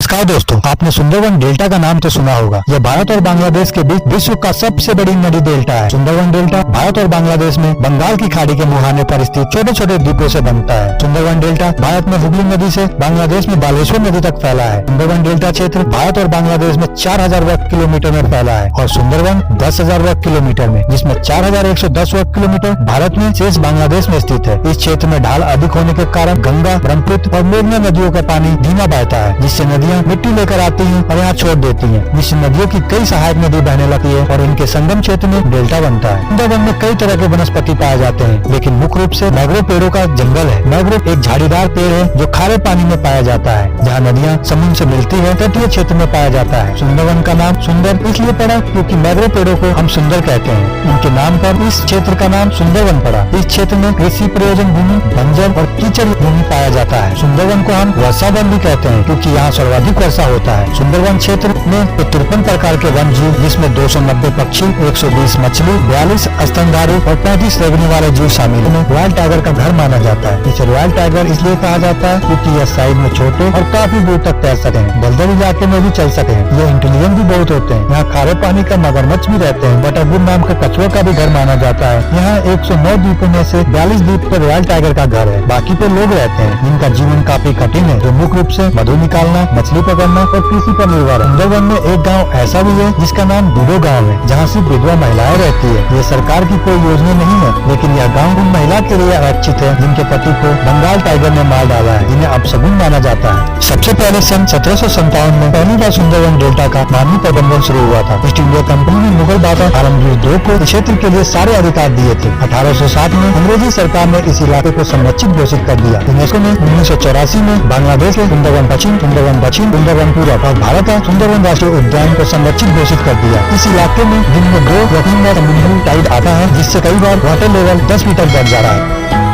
नमस्कार दोस्तों, आपने सुंदरवन डेल्टा का नाम तो सुना होगा। यह भारत और बांग्लादेश के बीच विश्व का सबसे बड़ी नदी डेल्टा है। सुंदरवन डेल्टा भारत और बांग्लादेश में बंगाल की खाड़ी के मुहाने पर स्थित छोटे छोटे द्वीपों से बनता है। सुंदरवन डेल्टा भारत में हुगली नदी से बांग्लादेश में बालेश्वर नदी तक फैला है। सुंदरवन डेल्टा क्षेत्र भारत और बांग्लादेश में 4000 वर्ग किलोमीटर में फैला है और सुंदरवन 10,000 वर्ग किलोमीटर में, जिसमें 4110 वर्ग किलोमीटर भारत में शेष बांग्लादेश में स्थित है। इस क्षेत्र में ढाल अधिक होने के कारण गंगा, ब्रह्मपुत्र और मेघना नदियों का पानी धीमा बहता है, जिससे नदियाँ मिट्टी लेकर आती हैं और यहाँ छोड़ देती हैं, जिससे नदियों की कई सहायक नदी बहने लगती है और इनके संगम क्षेत्र में डेल्टा बनता है। सुंदरवन में कई तरह के वनस्पति पाए जाते हैं, लेकिन मुख्य रूप से मैंग्रोव पेड़ों का जंगल है। मैंग्रोव एक झाड़ीदार पेड़ है जो खारे पानी में पाया जाता है। जहाँ नदियाँ समुद्र से मिलती है, तटीय क्षेत्र में पाया जाता है। सुंदरवन का नाम सुंदर इसलिए पड़ा क्योंकि मैंग्रोव पेड़ों को हम सुंदर कहते हैं। उनके नाम पर इस क्षेत्र का नाम सुंदरवन पड़ा। इस क्षेत्र में कृषि प्रयोजन भूमि, बंजर और कीचड़ भूमि पाया जाता है। सुंदरवन को हम वर्षावन भी कहते हैं क्योंकि यहाँ सर्वाधिक वर्षा होता है। सुंदरवन क्षेत्र में 53 प्रकार के वन जीव, जिसमें 290 पक्षी, 120 मछली, 42 स्तनधारी और 35 रेंगने वाले जीव शामिल हैं। रॉयल टाइगर का घर माना जाता है। इसे रॉयल टाइगर इसलिए कहा जाता है क्योंकि यह साइज में छोटे और काफी दूर तक तैर सके, दलदल इलाके में भी चल सके। ये इंटेलिजेंट भी बहुत होते हैं। यहाँ खारे पानी का मगरमच्छ भी रहते हैं। बटरवुड नाम का कछुआ का भी घर माना जाता है। यहाँ 109 द्वीपों में से 42 द्वीप पर रॉयल टाइगर का घर है। बाकी पे लोग रहते हैं जिनका जीवन काफी कठिन है, जो मुख्य रूप से मधु निकालना, मछली पकड़ना और कृषि पर निर्भर है। सुंदरवन में एक गांव ऐसा भी है जिसका नाम डूडो गांव है, जहां सिर्फ विधवा महिलाएं रहती है। ये सरकार की कोई योजना नहीं है, लेकिन यह गांव उन महिला के लिए आरक्षित है जिनके पति को बंगाल टाइगर ने मार डाला है, जिन्हें अपशगुन माना जाता है। सबसे पहले सन 1757 में पहली बार सुंदरवन डेल्टा का मानवीय प्रबंधन शुरू हुआ था। ईस्ट इंडिया कंपनी ने मुगल बादशाह आलमगीर II को इस क्षेत्र के लिए सारे अधिकार दिए थे। 1860 में अंग्रेजी सरकार ने इस इलाके को संरक्षित घोषित कर दिया। यूनेस्को ने 1984 में बांग्लादेश के सुंदरवन पश्चिम, सुंदरवन पूरब और भारत का सुंदरवन राष्ट्रीय उद्यान को संरक्षित घोषित कर दिया। इस इलाके में दिन में 2 या 3 बार समुद्री टाइड आता है, जिससे कई बार वाटर लेवल 10 मीटर बढ़ जा रहा है।